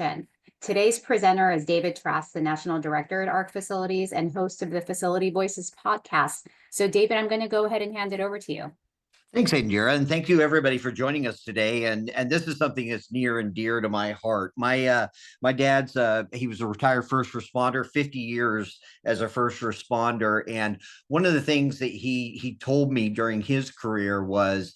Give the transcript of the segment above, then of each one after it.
discussion. Today's presenter is David Trask, the National Director at ARC Facilities and host of the Facility Voices podcast. So David, I'm going to go ahead and hand it over to you. Thanks, Indira, and thank you everybody for joining us today. And this is something that's near and dear to my heart. My dad's he was a retired first responder, 50 years as a first responder, and one of the things that he told me during his career was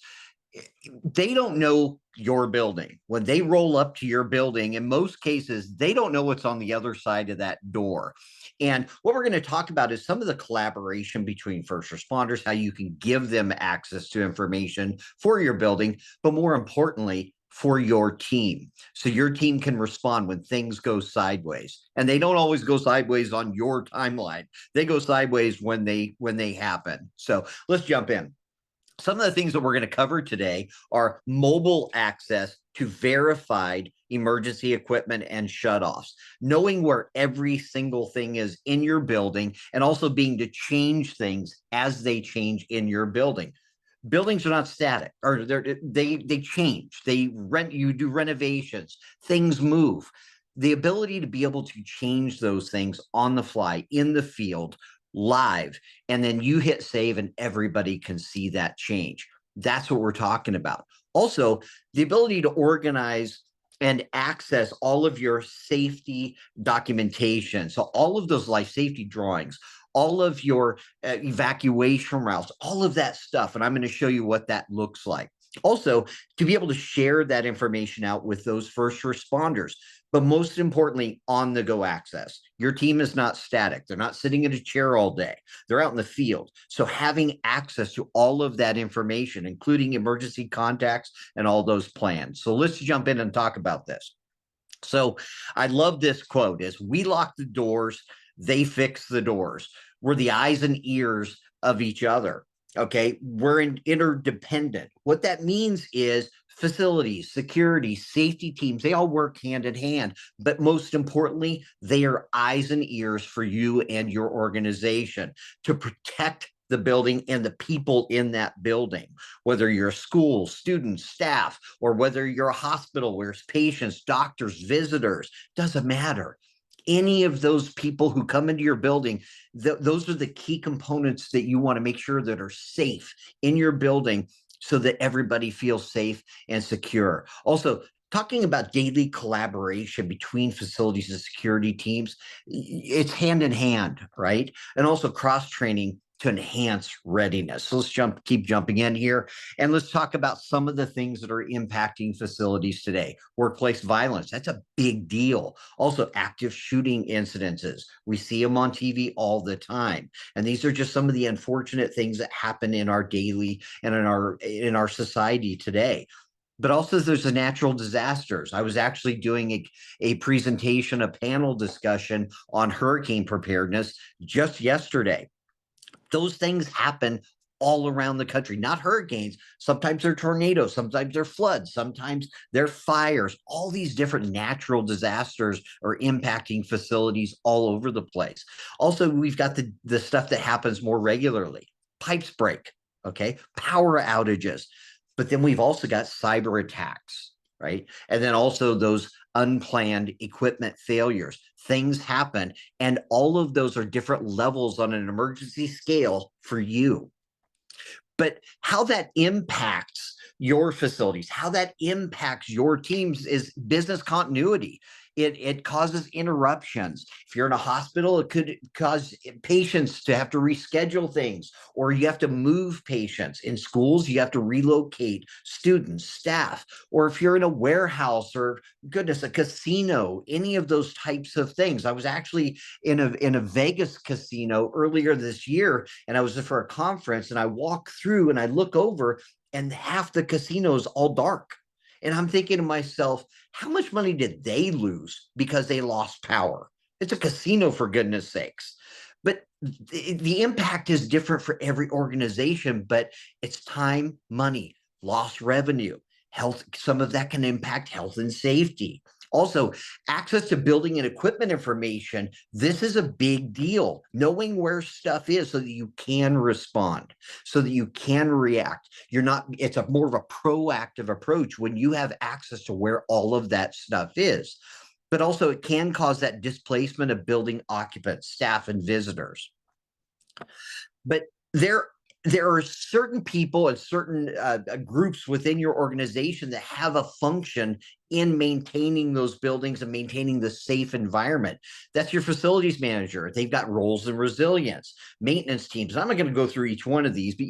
they don't know your building. When they roll up to your building, in most cases, they don't know what's on the other side of that door. And what we're going to talk about is some of the collaboration between first responders, how you can give them access to information for your building, but more importantly, for your team. So your team can respond when things go sideways. And they don't always go sideways on your timeline. They go sideways when they happen. So let's jump in. Some of the things that we're going to cover today are mobile access to verified emergency equipment and shutoffs, knowing where every single thing is in your building, and also being to change things as they change in your building. Buildings are not static, or they change. You do renovations, things move. The ability to be able to change those things on the fly in the field live, and then you hit save and everybody can see that change. That's what we're talking about. Also, the ability to organize and access all of your safety documentation. So all of those life safety drawings, all of your evacuation routes, all of that stuff. And I'm going to show you what that looks like. Also, to be able to share that information out with those first responders, but most importantly, on-the-go access. Your team is not static. They're not sitting in a chair all day. They're out in the field. So having access to all of that information, including emergency contacts and all those plans. So let's jump in and talk about this. So I love this quote is, we lock the doors, they fix the doors. We're the eyes and ears of each other. Okay, we're interdependent. What that means is facilities, security, safety teams, they all work hand in hand. But most importantly, they are eyes and ears for you and your organization to protect the building and the people in that building, whether you're a school, students, staff, or whether you're a hospital where it's patients, doctors, visitors, doesn't matter. Any of those people who come into your building, those are the key components that you want to make sure that are safe in your building so that everybody feels safe and secure. Also, talking about daily collaboration between facilities and security teams, it's hand in hand, right? And also cross-training to enhance readiness. So let's keep jumping in here, and let's talk about some of the things that are impacting facilities today. Workplace violence, that's a big deal. Also, active shooting incidences. We see them on TV all the time. And these are just some of the unfortunate things that happen in our daily and in our society today. But also there's the natural disasters. I was actually doing a presentation, a panel discussion on hurricane preparedness just yesterday. Those things happen all around the country, not hurricanes. Sometimes they're tornadoes, sometimes they're floods, sometimes they're fires. All these different natural disasters are impacting facilities all over the place. Also, we've got the stuff that happens more regularly. Pipes break, okay? Power outages. But then we've also got cyber attacks, right? And then also those unplanned equipment failures. Things happen, and all of those are different levels on an emergency scale for you. But how that impacts your facilities, how that impacts your teams is business continuity. It causes interruptions. If you're in a hospital, it could cause patients to have to reschedule things, or you have to move patients. In schools, you have to relocate students, staff, or if you're in a warehouse or, goodness, a casino, any of those types of things. I was actually in a Vegas casino earlier this year, and I was there for a conference, and I walk through and I look over, and half the casino is all dark. And I'm thinking to myself, how much money did they lose because they lost power? It's a casino, for goodness sakes. But the impact is different for every organization, but it's time, money, lost revenue, health. Some of that can impact health and safety. Also, access to building and equipment information. This is a big deal. Knowing where stuff is so that you can respond, so that you can react. It's a more of a proactive approach when you have access to where all of that stuff is. but also it can cause that displacement of building occupants, staff, and visitors. But there are certain people and certain groups within your organization that have a function in maintaining those buildings and maintaining the safe environment. That's your facilities manager. They've got roles in resilience, maintenance teams. I'm not going to go through each one of these, but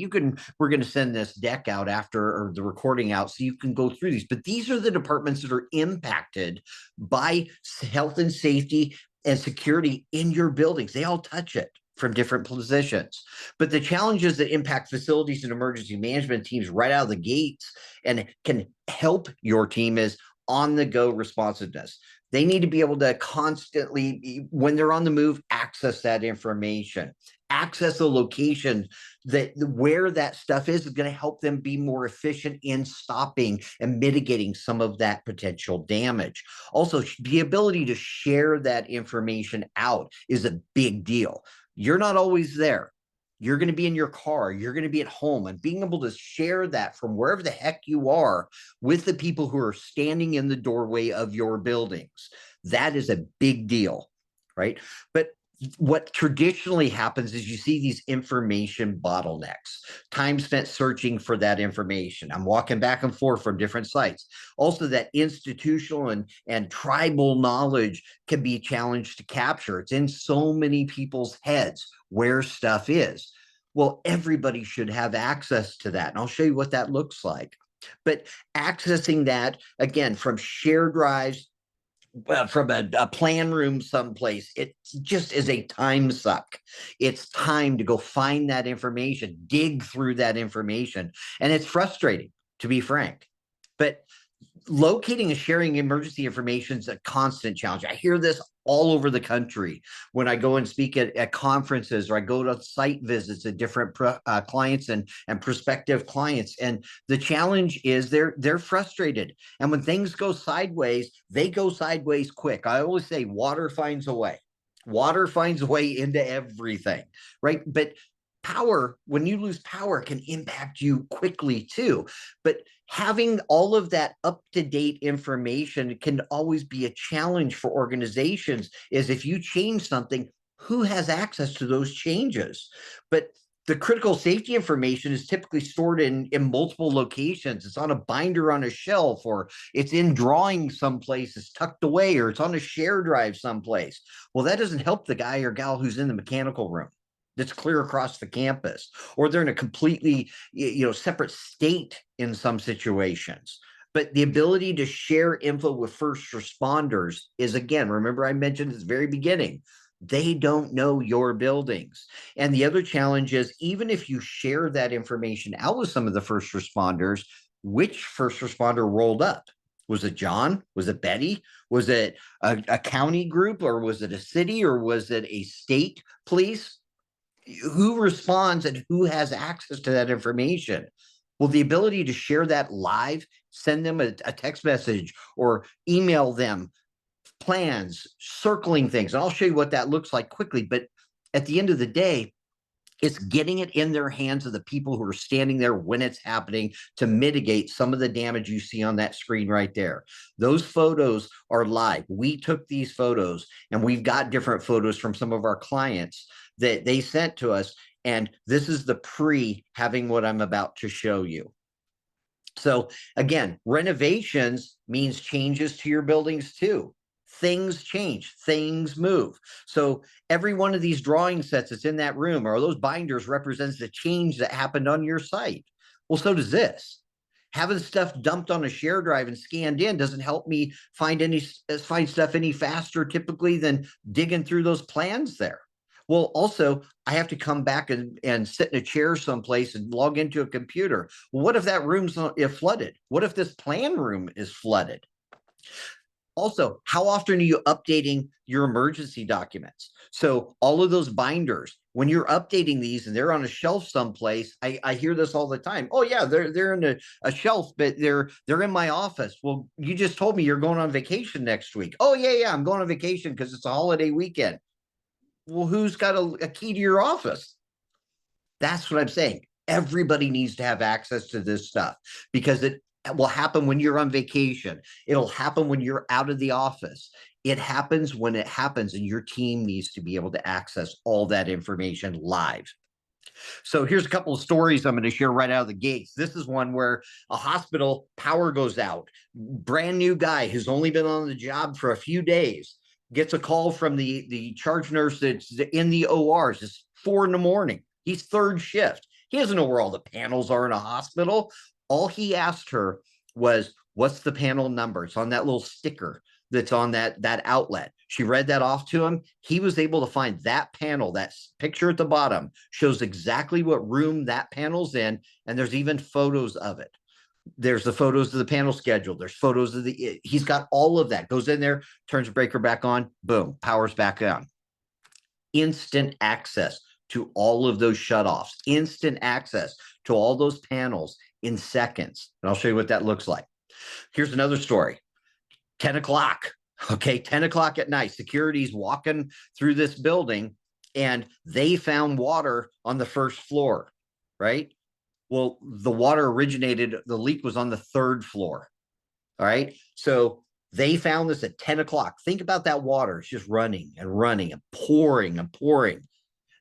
we're going to send this deck out after, or the recording out, so you can go through these. But these are the departments that are impacted by health and safety and security in your buildings. They all touch it from different positions. But the challenges that impact facilities and emergency management teams right out of the gates and can help your team is on-the-go responsiveness. They need to be able to constantly, when they're on the move, access that information, access the location that where that stuff is going to help them be more efficient in stopping and mitigating some of that potential damage. Also, the ability to share that information out is a big deal. You're not always there. You're going to be in your car. You're going to be at home, and being able to share that from wherever the heck you are with the people who are standing in the doorway of your buildings. That is a big deal, right? But what traditionally happens is you see these information bottlenecks, time spent searching for that information. I'm walking back and forth from different sites. Also, that institutional and tribal knowledge can be challenged to capture. It's in so many people's heads where stuff is. Well, everybody should have access to that. And I'll show you what that looks like. But accessing that, again, from shared drives, from a plan room someplace, it just is a time suck. It's time to go find that information, dig through that information, and it's frustrating, to be frank. But locating and sharing emergency information is a constant challenge. I hear this all over the country when I go and speak at conferences, or I go to site visits at different clients and prospective clients. And the challenge is they're frustrated. And when things go sideways, they go sideways quick. I always say water finds a way. Water finds a way into everything, right? But power, when you lose power, can impact you quickly too. But having all of that up-to-date information can always be a challenge for organizations. Is if you change something, who has access to those changes? But the critical safety information is typically stored in multiple locations. It's on a binder on a shelf, or it's in drawings someplace, it's tucked away, or it's on a share drive someplace. Well, that doesn't help the guy or gal who's in the mechanical room that's clear across the campus, or they're in a completely separate state in some situations. But the ability to share info with first responders is, again, remember I mentioned at the very beginning, they don't know your buildings. And the other challenge is, even if you share that information out with some of the first responders, which first responder rolled up? Was it John? Was it Betty? Was it a county group, or was it a city, or was it a state police? Who responds and who has access to that information? Well, the ability to share that live, send them a text message or email them plans, circling things. And I'll show you what that looks like quickly. But at the end of the day, it's getting it in their hands of the people who are standing there when it's happening to mitigate some of the damage you see on that screen right there. Those photos are live. We took these photos, and we've got different photos from some of our clients that they sent to us. And this is the pre having what I'm about to show you. So again, renovations means changes to your buildings too. Things change, things move. So every one of these drawing sets that's in that room, or those binders, represents the change that happened on your site. Well, so does this. Having stuff dumped on a share drive and scanned in doesn't help me find stuff any faster typically than digging through those plans there. Well, also, I have to come back and sit in a chair someplace and log into a computer. Well, what if that room's flooded? What if this plan room is flooded? Also, how often are you updating your emergency documents? So all of those binders, when you're updating these and they're on a shelf someplace, I hear this all the time. Oh yeah, they're in a shelf, but they're in my office. Well, you just told me you're going on vacation next week. Oh yeah, I'm going on vacation because it's a holiday weekend. Well, who's got a key to your office? That's what I'm saying. Everybody needs to have access to this stuff, because it will happen when you're on vacation. It'll happen when you're out of the office. It happens when it happens, and your team needs to be able to access all that information live. So here's a couple of stories I'm going to share right out of the gates. This is one where a hospital power goes out. Brand new guy who's only been on the job for a few days gets a call from the charge nurse that's in the ORs. It's 4 a.m. He's third shift. He doesn't know where all the panels are in a hospital. All he asked her was, "What's the panel number?" It's on that little sticker that's on that outlet. She read that off to him. He was able to find that panel. That picture at the bottom shows exactly what room that panel's in, and there's even photos of it. There's the photos of the panel schedule. There's photos of he's got all of that. Goes in there, turns the breaker back on, boom, power's back on. Instant access to all of those shutoffs, instant access to all those panels in seconds. And I'll show you what that looks like. Here's another story. 10 o'clock. Okay, 10 o'clock at night. Security's walking through this building and they found water on the first floor, right? Well, the water originated, the leak was on the third floor. All right. So they found this at 10 o'clock. Think about that water. It's just running and running and pouring and pouring.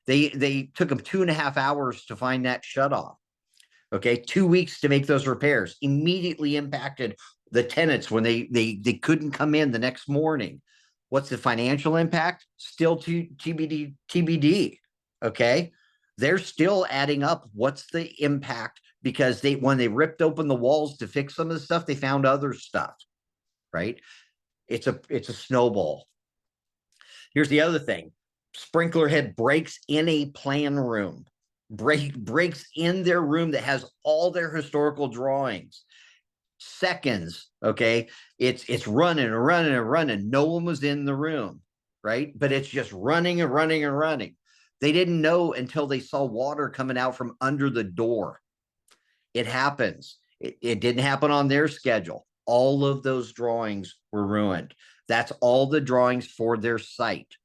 They took them 2.5 hours to find that shutoff. Okay, 2 weeks to make those repairs. Immediately impacted the tenants when they couldn't come in the next morning. What's the financial impact? Still TBD. Okay, they're still adding up. What's the impact? Because when they ripped open the walls to fix some of the stuff, they found other stuff. Right? It's a snowball. Here's the other thing: sprinkler head breaks in a plan room. Breaks in their room that has all their historical drawings. Seconds, okay? It's running and running and running. No one was in the room, right? But it's just running and running and running. They didn't know until they saw water coming out from under the door. It happens. It didn't happen on their schedule. All of those drawings were ruined. That's all the drawings for their site.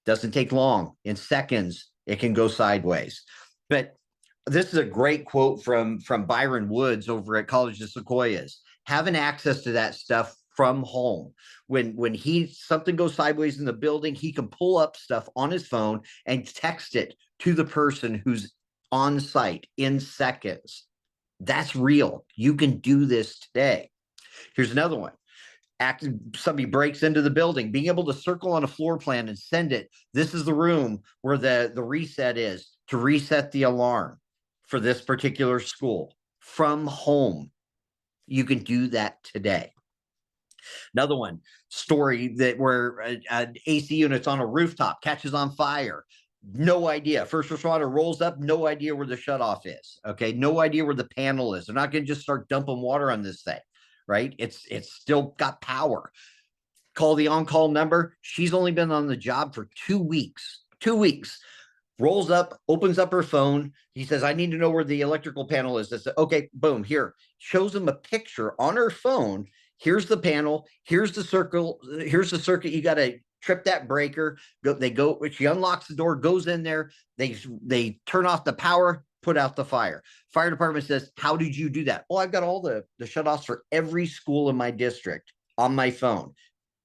Doesn't take long. In seconds, it can go sideways. But this is a great quote from Byron Woods over at College of Sequoias. Having access to that stuff from home. When something goes sideways in the building, he can pull up stuff on his phone and text it to the person who's on site in seconds. That's real. You can do this today. Here's another one. Somebody breaks into the building, being able to circle on a floor plan and send it. This is the room where the reset is to reset the alarm for this particular school from home. You can do that today. Another one, story that where an AC unit's on a rooftop, catches on fire. No idea. First responder rolls up, no idea where the shutoff is. Okay, no idea where the panel is. They're not going to just start dumping water on this thing, right? It's still got power. Call the on-call number. She's only been on the job for 2 weeks. 2 weeks. Rolls up, opens up her phone. He says, "I need to know where the electrical panel is." I said, "Okay, boom, here." Shows him a picture on her phone. Here's the panel. Here's the circle. Here's the circuit. You got to trip that breaker. She unlocks the door, goes in there. They turn off the power, put out the fire. Fire department says, "How did you do that?" "Oh, I've got all the shutoffs for every school in my district on my phone."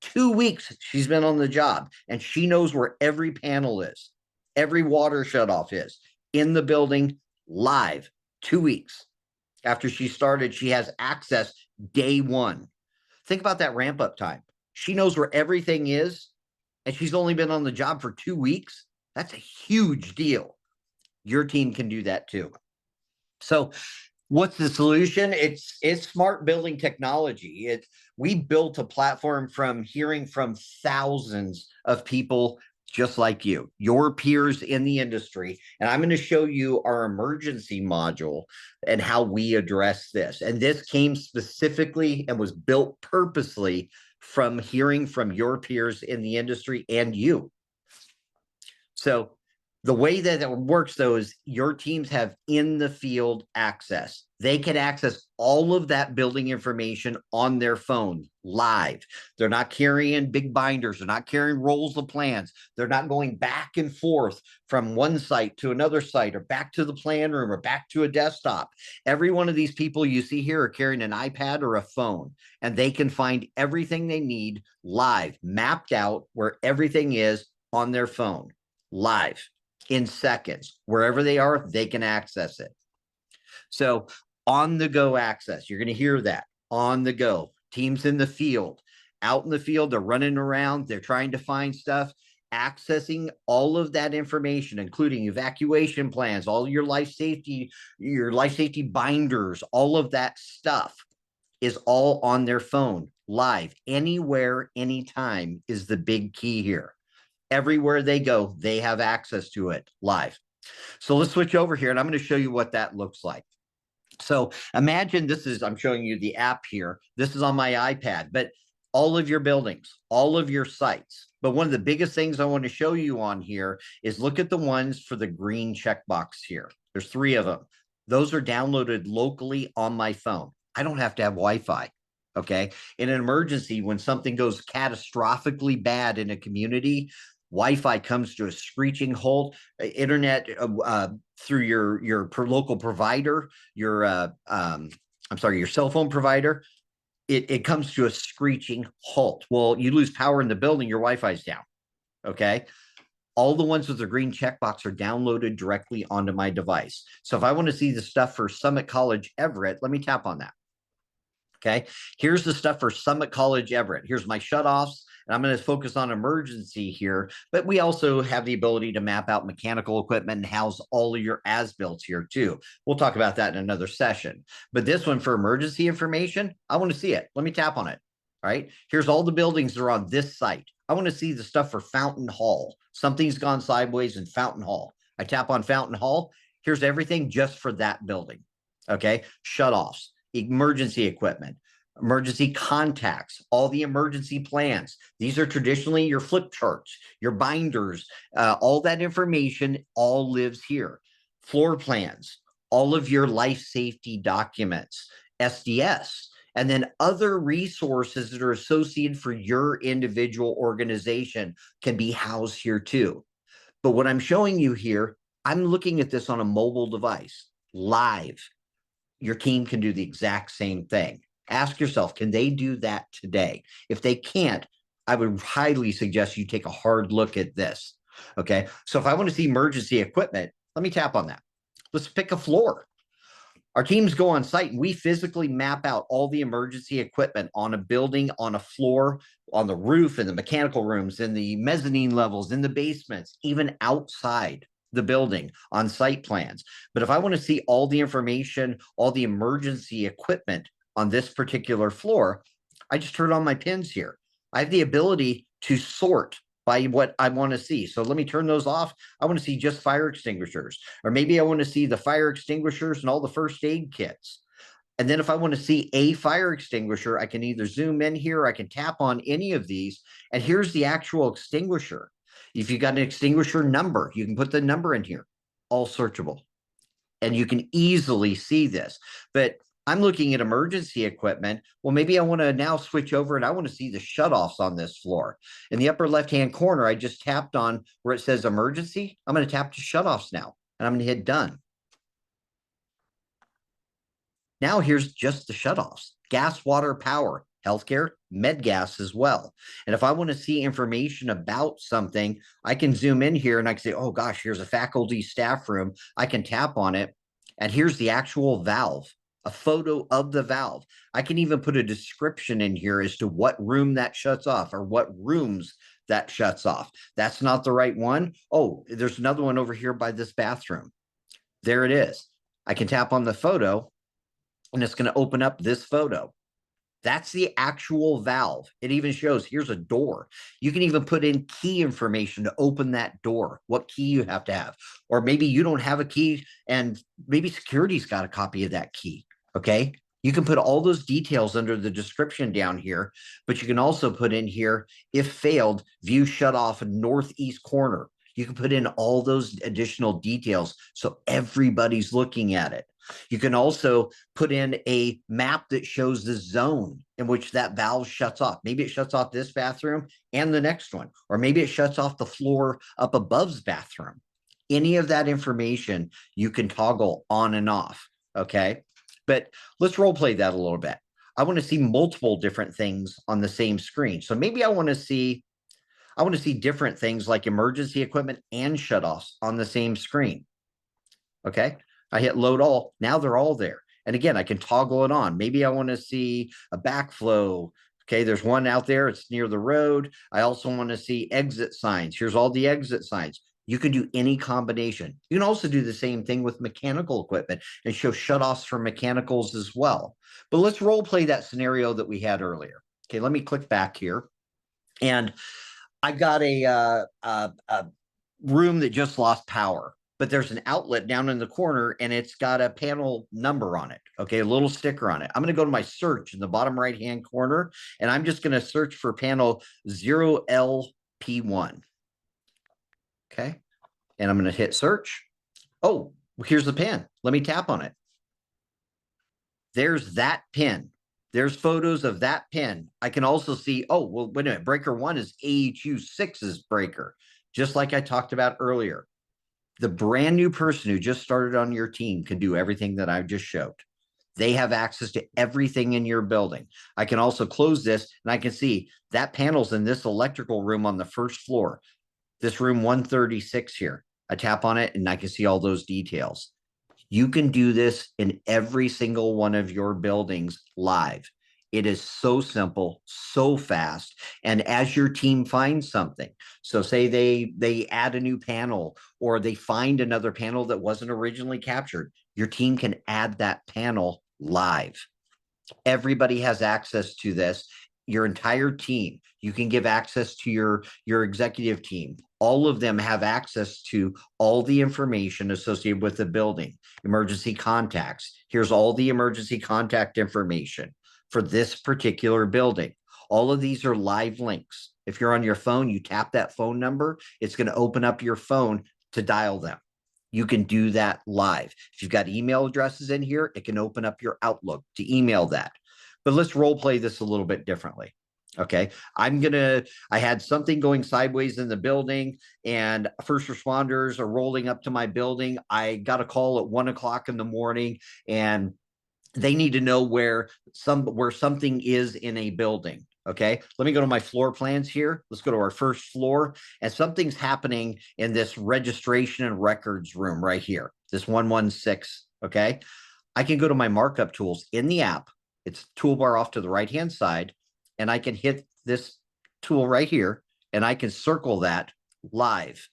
2 weeks she's been on the job, and she knows where every panel is. Every water shutoff is in the building live. 2 weeks after she started, she has access day one. Think about that ramp up time. She knows where everything is, and she's only been on the job for 2 weeks. That's a huge deal. Your team can do that too. So what's the solution? It's smart building technology. We built a platform from hearing from thousands of people just like you, your peers in the industry. And I'm going to show you our emergency module and how we address this. And this came specifically and was built purposely from hearing from your peers in the industry and you. So the way that it works, though, is your teams have in the field access. They can access all of that building information on their phone live. They're not carrying big binders. They're not carrying rolls of plans. They're not going back and forth from one site to another site or back to the plan room or back to a desktop. Every one of these people you see here are carrying an iPad or a phone, and they can find everything they need live, mapped out where everything is on their phone, live in seconds. Wherever they are, they can access it. So on the go access, you're going to hear that on the go. Teams in the field, out in the field, they're running around, they're trying to find stuff, accessing all of that information, including evacuation plans, all your life safety binders, all of that stuff is all on their phone, live, anywhere, anytime is the big key here. Everywhere they go, they have access to it live. So let's switch over here and I'm going to show you what that looks like. So imagine I'm showing you the app here. This is on my iPad, but all of your buildings, all of your sites. But one of the biggest things I want to show you on here is look at the ones for the green checkbox here. There's 3 of them. Those are downloaded locally on my phone. I don't have to have Wi-Fi. Okay. In an emergency, when something goes catastrophically bad in a community, Wi-Fi comes to a screeching halt. Internet through your local provider, your cell phone provider, it comes to a screeching halt. Well, you lose power in the building, your Wi-Fi's down. Okay. All the ones with the green checkbox are downloaded directly onto my device. So if I want to see the stuff for Summit College Everett, let me tap on that. Okay, here's the stuff for Summit College Everett. Here's my shutoffs, and I'm going to focus on emergency here, but we also have the ability to map out mechanical equipment and house all of your as-built here too. We'll talk about that in another session. But this one for emergency information, I want to see it. Let me tap on it. All right, here's all the buildings that are on this site. I want to see the stuff for Fountain Hall. Something's gone sideways in Fountain Hall. I tap on Fountain Hall. Here's everything just for that building. Okay, shutoffs, emergency equipment, emergency contacts, all the emergency plans. These are traditionally your flip charts, your binders, all that information all lives here. Floor plans, all of your life safety documents, SDS, and then other resources that are associated for your individual organization can be housed here too. But what I'm showing you here, I'm looking at this on a mobile device, live. Your team can do the exact same thing. Ask yourself, can they do that today? If they can't, I would highly suggest you take a hard look at this. Okay, so if I want to see emergency equipment, let me tap on that. Let's pick a floor. Our teams go on site and we physically map out all the emergency equipment on a building, on a floor, on the roof, in the mechanical rooms, in the mezzanine levels, in the basements, even outside the building on site plans. But if I want to see all the information, all the emergency equipment on this particular floor, I just turn on my pins here. I have the ability to sort by what I want to see. So let me turn those off. I want to see just fire extinguishers, or maybe I want to see the fire extinguishers and all the first aid kits. And then if I want to see a fire extinguisher, I can either zoom in here, I can tap on any of these, and here's the actual extinguisher. If you got an extinguisher number, you can put the number in here, all searchable. And you can easily see this. But I'm looking at emergency equipment. Well, maybe I want to now switch over and I want to see the shutoffs on this floor. In the upper left-hand corner, I just tapped on where it says emergency. I'm going to tap to shutoffs now, and I'm going to hit done. Now here's just the shutoffs: gas, water, power, healthcare, med gas as well. And if I want to see information about something, I can zoom in here and I can say, oh gosh, here's a faculty staff room. I can tap on it, and here's the actual valve, a photo of the valve. I can even put a description in here as to what room that shuts off or what rooms that shuts off. That's not the right one. Oh, there's another one over here by this bathroom. There it is. I can tap on the photo and it's going to open up this photo. That's the actual valve. It even shows here's a door. You can even put in key information to open that door, what key you have to have. Or maybe you don't have a key and maybe security's got a copy of that key. Okay. You can put all those details under the description down here, but you can also put in here, if failed, view shut off northeast corner. You can put in all those additional details so everybody's looking at it. You can also put in a map that shows the zone in which that valve shuts off. Maybe it shuts off this bathroom and the next one, or maybe it shuts off the floor up above's bathroom. Any of that information you can toggle on and off. Okay. But let's role play that a little bit. I want to see multiple different things on the same screen. So maybe I want to see different things like emergency equipment and shutoffs on the same screen. Okay. I hit load all. Now they're all there. And again, I can toggle it on. Maybe I want to see a backflow. Okay. There's one out there. It's near the road. I also want to see exit signs. Here's all the exit signs. You can do any combination. You can also do the same thing with mechanical equipment and show shutoffs for mechanicals as well. But let's role play that scenario that we had earlier. Okay. Let me click back here. And I got a room that just lost power, but there's an outlet down in the corner and it's got a panel number on it. Okay, a little sticker on it. I'm going to go to my search in the bottom right hand corner and I'm just going to search for panel 0LP1. Okay, and I'm going to hit search. Oh, here's the pin. Let me tap on it. There's that pin. There's photos of that pin. I can also see, oh, well, wait a minute. Breaker 1 is AHU6's breaker, just like I talked about earlier. The brand new person who just started on your team can do everything that I just showed. They have access to everything in your building. I can also close this and I can see that panel's in this electrical room on the first floor. This room 136 here. I tap on it and I can see all those details. You can do this in every single one of your buildings live. It is so simple, so fast. And as your team finds something, so say they add a new panel or they find another panel that wasn't originally captured, your team can add that panel live. Everybody has access to this. Your entire team. You can give access to your executive team. All of them have access to all the information associated with the building. Emergency contacts. Here's all the emergency contact information for this particular building. All of these are live links. If you're on your phone, you tap that phone number, it's going to open up your phone to dial them. You can do that live. If you've got email addresses in here, it can open up your Outlook to email that. But let's role play this a little bit differently. Okay. I had something going sideways in the building and first responders are rolling up to my building. I got a call at 1 o'clock in the morning and they need to know where something is in a building. Okay. Let me go to my floor plans here. Let's go to our first floor and something's happening in this registration and records room right here. This 116. Okay. I can go to my markup tools in the app. It's toolbar off to the right-hand side, and I can hit this tool right here, and I can circle that live.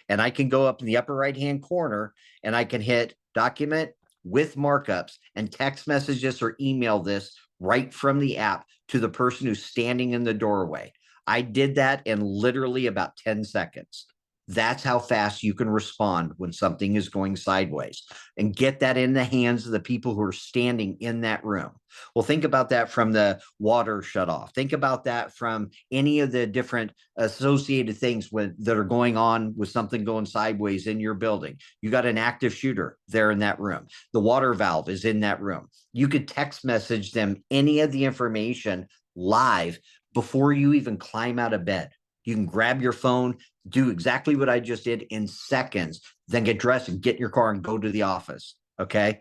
And I can go up in the upper right-hand corner, and I can hit document with markups and text messages or email this right from the app to the person who's standing in the doorway. I did that in literally about 10 seconds. That's how fast you can respond when something is going sideways and get that in the hands of the people who are standing in that room. Well, think about that from the water shut off. Think about that from any of the different associated things that are going on with something going sideways in your building. You got an active shooter there in that room. The water valve is in that room. You could text message them any of the information live before you even climb out of bed. You can grab your phone, do exactly what I just did in seconds, then get dressed and get in your car and go to the office, okay,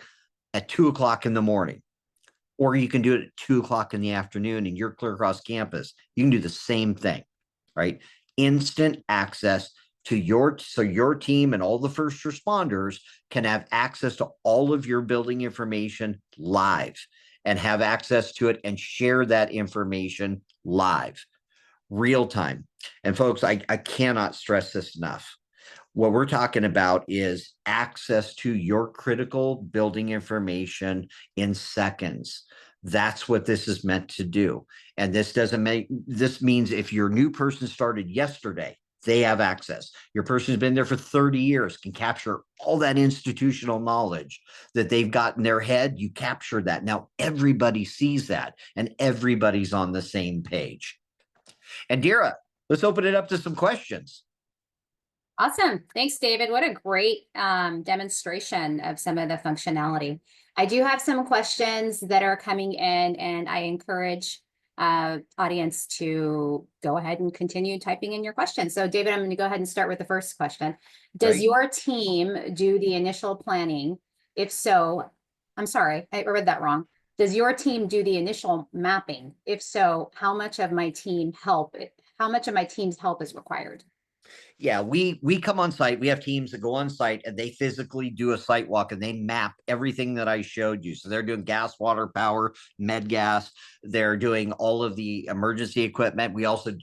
at 2 o'clock in the morning. Or you can do it at 2 o'clock in the afternoon and you're clear across campus. You can do the same thing, right? Instant access to so your team and all the first responders can have access to all of your building information live and have access to it and share that information live. Real time. And folks, I cannot stress this enough. What we're talking about is access to your critical building information in seconds. That's what this is meant to do. And this means if your new person started yesterday, they have access. Your person's been there for 30 years, can capture all that institutional knowledge that they've got in their head. You capture that. Now everybody sees that and everybody's on the same page. And Dira, let's open it up to some questions. Awesome. Thanks, David. What a great demonstration of some of the functionality. I do have some questions that are coming in, and I encourage audience to go ahead and continue typing in your questions. So David, I'm going to go ahead and start with the first question. Does Right? your team do the initial planning? If so, I'm sorry, I read that wrong. Does your team do the initial mapping? If so, how much of my team's help is required? Yeah, we come on site. We have teams that go on site and they physically do a site walk and they map everything that I showed you. So they're doing gas, water, power, med gas. They're doing all of the emergency equipment. We also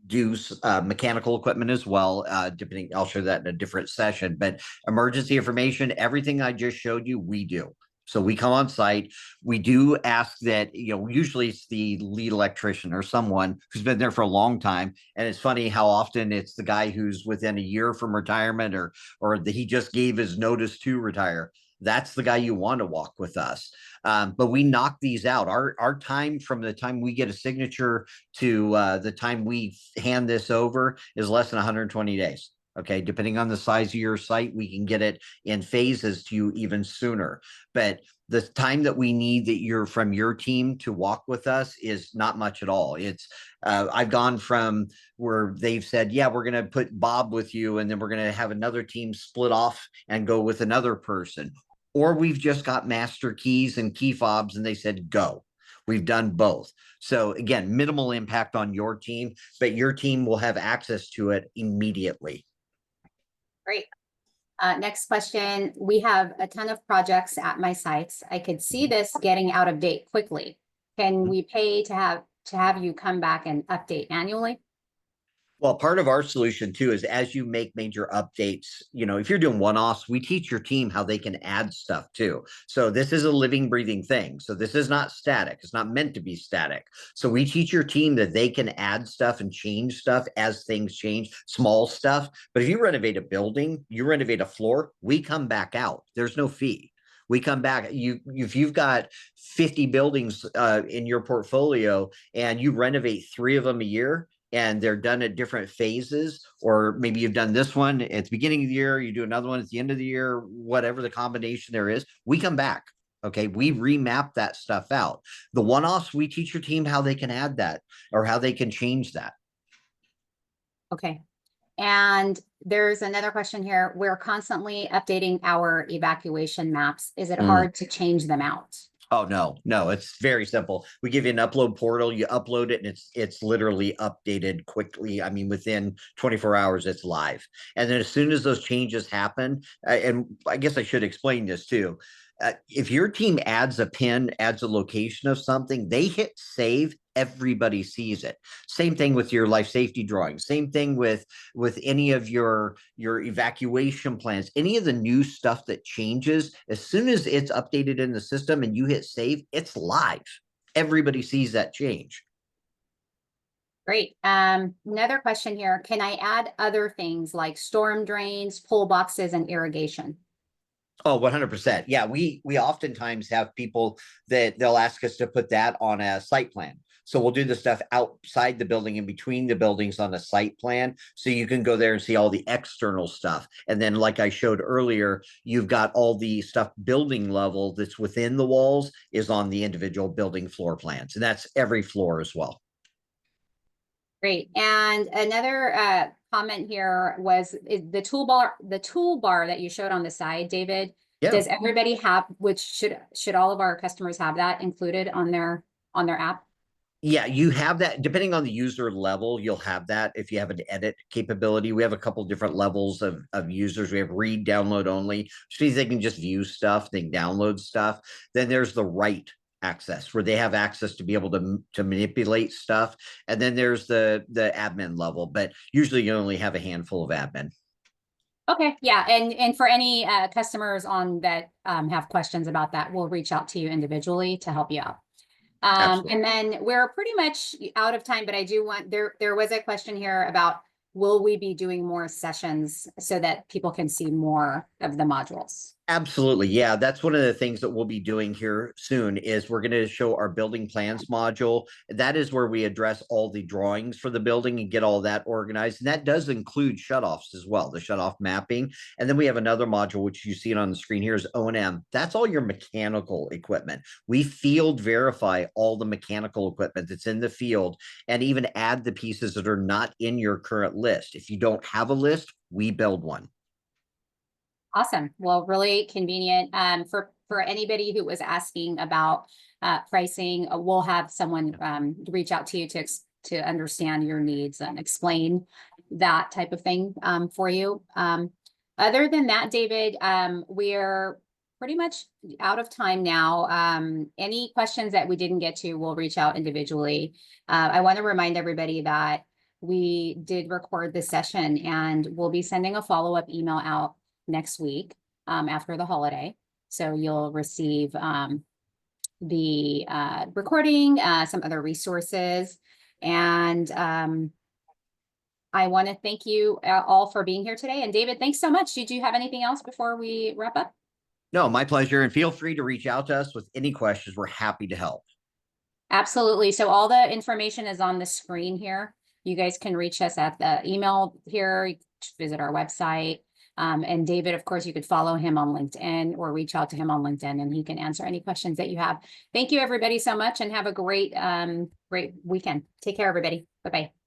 do mechanical equipment as well. Depending, I'll show that in a different session. But emergency information, everything I just showed you, we do. So we come on site. We do ask that, usually it's the lead electrician or someone who's been there for a long time. And it's funny how often it's the guy who's within a year from retirement or he just gave his notice to retire. That's the guy you want to walk with us. But we knock these out. Our time from the time we get a signature to the time we hand this over is less than 120 days. Okay, depending on the size of your site, we can get it in phases to you even sooner. But the time that we need that you're from your team to walk with us is not much at all. It's I've gone from where they've said, yeah, we're going to put Bob with you, and then we're going to have another team split off and go with another person. Or we've just got master keys and key fobs, and they said, go. We've done both. So again, minimal impact on your team, but your team will have access to it immediately. Great. Next question. We have a ton of projects at my sites. I could see this getting out of date quickly. Can we pay to have you come back and update annually? Well, part of our solution too is as you make major updates, if you're doing one-offs, we teach your team how they can add stuff too. So this is a living, breathing thing. So this is not static. It's not meant to be static. So we teach your team that they can add stuff and change stuff as things change, small stuff. But if you renovate a building, you renovate a floor, we come back out. There's no fee. We come back. If you've got 50 buildings in your portfolio and you renovate 3 of them a year, and they're done at different phases, or maybe you've done this one at the beginning of the year, you do another one at the end of the year, whatever the combination there is, we come back. Okay, we remap that stuff out. The one-offs, we teach your team how they can add that or how they can change that. Okay. And there's another question here. We're constantly updating our evacuation maps. Is it hard to change them out? Oh, no, it's very simple. We give you an upload portal, you upload it, and it's literally updated quickly. I mean, within 24 hours, it's live. And then as soon as those changes happen, and I guess I should explain this too. If your team adds a pin, adds a location of something, they hit save, everybody sees it. Same thing with your life safety drawings. Same thing with any of your evacuation plans, any of the new stuff that changes. As soon as it's updated in the system and you hit save, it's live. Everybody sees that change. Great. Another question here. Can I add other things like storm drains, pull boxes, and irrigation? Oh, 100%. Yeah, we oftentimes have people that they'll ask us to put that on a site plan. So we'll do the stuff outside the building and between the buildings on a site plan. So you can go there and see all the external stuff. And then, like I showed earlier, you've got all the stuff building level that's within the walls is on the individual building floor plans. And that's every floor as well. Great. And another comment here was the toolbar that you showed on the side, David. Yeah. Does everybody have, which should all of our customers have that included on their app? Yeah, you have that depending on the user level, you'll have that if you have an edit capability. We have a couple different levels of users. We have read, download only, which means they can just view stuff, they can download stuff. Then there's the write access where they have access to be able to manipulate stuff. And then there's the admin level, but usually you only have a handful of admin. Okay, yeah, and for any customers on that have questions about that, we'll reach out to you individually to help you out. And then we're pretty much out of time, but I do want, there was a question here about, will we be doing more sessions so that people can see more of the modules? Absolutely. Yeah, that's one of the things that we'll be doing here soon is we're going to show our building plans module. That is where we address all the drawings for the building and get all that organized. And that does include shutoffs as well, the shutoff mapping. And then we have another module, which you see it on the screen here is O&M. That's all your mechanical equipment. We field verify all the mechanical equipment that's in the field and even add the pieces that are not in your current list. If you don't have a list, we build one. Awesome. Well, really convenient. For anybody who was asking about pricing, we'll have someone reach out to you to understand your needs and explain that type of thing for you. Other than that, David, we're pretty much out of time now. Any questions that we didn't get to, we'll reach out individually. I want to remind everybody that we did record this session and we'll be sending a follow-up email out next week after the holiday. So you'll receive the recording, some other resources. And I want to thank you all for being here today. And David, thanks so much. Did you have anything else before we wrap up? No, my pleasure. And feel free to reach out to us with any questions. We're happy to help. Absolutely. So all the information is on the screen here. You guys can reach us at the email here, visit our website. And David, of course, you could follow him on LinkedIn or reach out to him on LinkedIn and he can answer any questions that you have. Thank you everybody so much and have a great weekend. Take care, everybody. Bye-bye.